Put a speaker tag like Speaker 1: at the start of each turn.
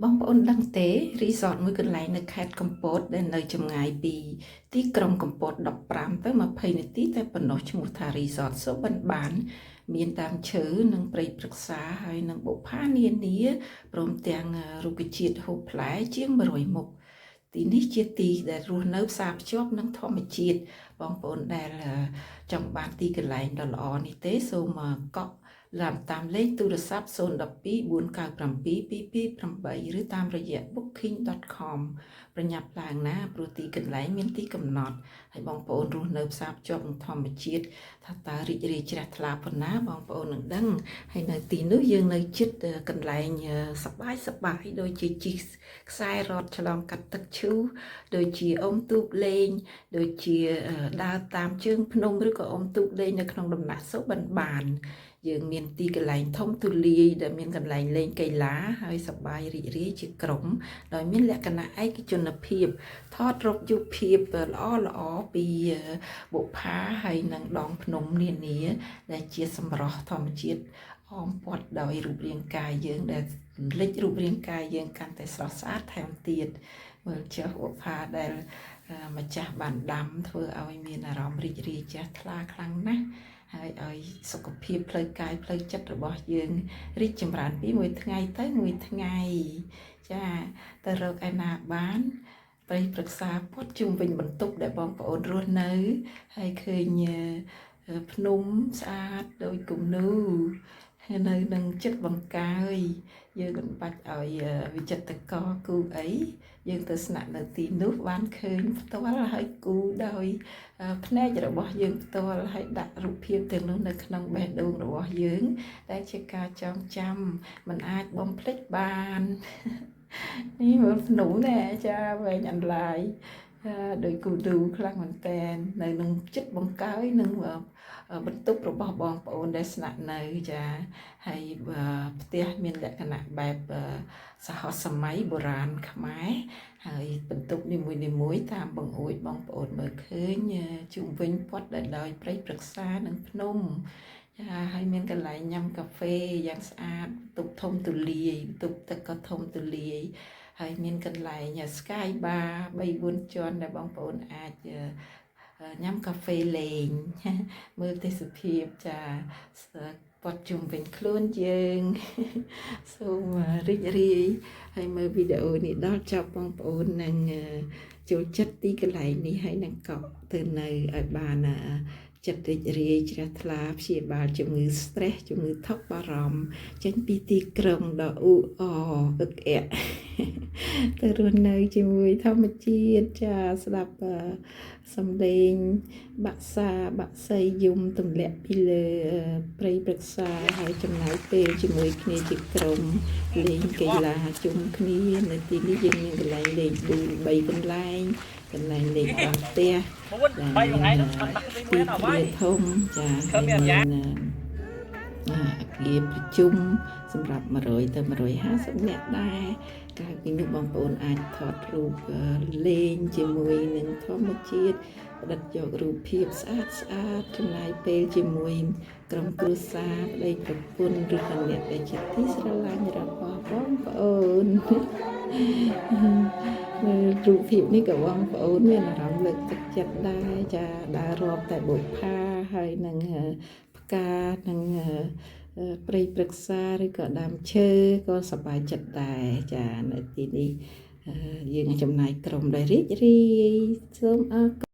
Speaker 1: បងប្អូនដឹងទេរីសតមួយកន្លែងនៅខេត្តកំពតដែលនៅចម្ងាយពីទីក្រុងកំពត15ទៅ20នាទីតែប៉ុណ្ណោះឈ្មោះថារីសតសុបិនបានមានតាមឈើនិងព្រៃព្រឹក្សាហើយនិងបុប្ផានានាព្រមទាំងរុក្ខជាតិហូបផ្លែជាង100មុខទីនេះជាទីដែលរស់នៅផ្សារភ្ជាប់នឹងធម្មជាតិបងប្អូនដែលចង់បានទីកន្លែងដ៏ល្អនេះទេសូមកក់តាមលេខទូរស័ព្ទ012 497 2228ឬតាមរយៈ booking.com ប្រញាប់ឡើងណាព្រោះទីកន្លែងមានទីកំណត់ហើយបងប្អូនរស់នៅផ្សារភ្ជាប់នឹងធម្មជាតិថាតើរីករាយជ្រះថ្លាប៉ុណ្ណាបងប្អូននឹងដឹងហើយនៅទីនោះយើងនៅជិតកន្លែងសប្បាយដូចជាជិះខ្សែរ៉កឆ្លងកាត់ទឹកឈូដូចជាអុំទូកលេងដូចជាដើរតាមជើងភ្នំឬក៏អុំទូកលេងនៅក្នុងដំណាក់សុបិនបានយើងមានទីកន្លែងធំទូលាយដែលមានកន្លែងលេងកីឡាហើយសប្បាយរីករាយជាក្រុមដោយមានលក្ខណៈឯកជនភាពថតរូបរូបភាពល្អពីបុប្ផាហើយនិងដងភ្នំនានាដែលជាសម្រស់ធម្មជាតិអមព័ទ្ធដោយរូបរាងកាយយើងដែលលេចរូបរាងកាយយើងកាន់តែស្រស់ស្អាតថែមទៀតមើលចុះបុប្ផាដែលម្ចាស់បានដាំធ្វើឲ្យមានអារម្មណ៍រីករាយជ្រះថ្លាខ្លាំងណាស់ហើយឲ្យសុខភាពផ្លូវកាយផ្លូវចិត្តរបស់យើងរីកចម្រើនពីមួយថ្ងៃទៅមួយថ្ងៃចាទៅរកឯណាបានព្រៃព្រឹក្សាព័ទ្ធជុំវិញបន្ទប់ដែលបងប្អូនរស់នៅហើយឃើញភ្នំស្អាតដោយគំនូរហើយនៅនឹងចិត្តបង្កើយយើងមិនបាច់ឲ្យវិចិត្រករគូអីយើងទៅស្នាក់នៅទីនោះបានឃើញផ្ទាល់ហើយគូដោយភ្នែករបស់យើងផ្ទាល់ហើយដាក់រូបភាពទាំងនោះនៅក្នុងបេះដូងរបស់យើងដែលជាការចងចាំមិនអាចបំភ្លេចបាននេះមើលភ្នំដែរចាវែងអន្លាយដោយគូឌូខ្លាំងមែនតែននៅនឹងចិត្តបង្កើយនឹងបន្ទប់របស់បងប្អូនដែលស្នាក់នៅចាហើយផ្ទះមានលក្ខណៈបែបសហសម័យបុរាណខ្មែរហើយបន្ទប់នីមួយៗតាមបង្អួចបងប្អូនមើលឃើញជុំវិញព័ទ្ធដោយព្រៃព្រឹក្សានិងភ្នំចាហើយមានកន្លែងញ៉ាំកាហ្វេយ៉ាងស្អាតបន្ទប់ធំទូលាយបន្ទប់ទឹកក៏ធំទូលាយហើយមានកន្លែង Sky Bar 3-4 ជាន់ដែលបងប្អូនអាចញ៉ាំកាហ្វេលេងមើលទេសភាពចាព័ទ្ធជុំវិញខ្លួនយើងសូមរីករាយហើយមើលវីដេអូនេះដល់ចប់បងប្អូននឹងចូលចិត្តទីកន្លែងនេះហើយនឹងកក់ទៅនៅឲ្យបានចិត្តរីករាយជ្រះថ្លាព្យាបាលជំងឺ stress ជំងឺថប់បារម្ភចេញពីទីក្រុងដ៏អ៊ូអរឹកអែទៅរស់នៅជាមួយធម្មជាតិចាស្ដាប់សំឡេងបាក់សីយំទម្លាក់ពីលើព្រៃព្រឹក្សាហើយចំណាយពេលជាមួយគ្នាជាក្រុមលេងកីឡាជុំគ្នានៅទីនេះយើងមានកន្លែងលេង3កន្លែងកន្លែងលេងបាល់ផ្ទះដែលមានទីធ្លាធំចាហើយមានអគារប្រជុំសម្រាប់100ទៅ150នាក់ដែរក្រៅពីនោះបងប្អូនអាចថតរូបលេងជាមួយនឹងធម្មជាតិផ្ដិតយករូបភាពស្អាតចំណាយពេលជាមួយក្រុមគ្រួសារប្តីប្រពន្ធឬក៏អ្នកដែលជាទីស្រឡាញ់របស់បងប្អូនរូបភាពនេះក៏បងប្អូនមានអារម្មណ៍លើកទឹកចិត្តដែរចាដើររាប់តែបុប្ផាហើយនឹងផ្កានឹងព្រៃព្រឹក្សាឬក៏ដើមឈើក៏សប្បាយចិត្តដែរចានៅទីនេះយើងចំណាយក្រុមដែលរីករាយសូមអរគុណ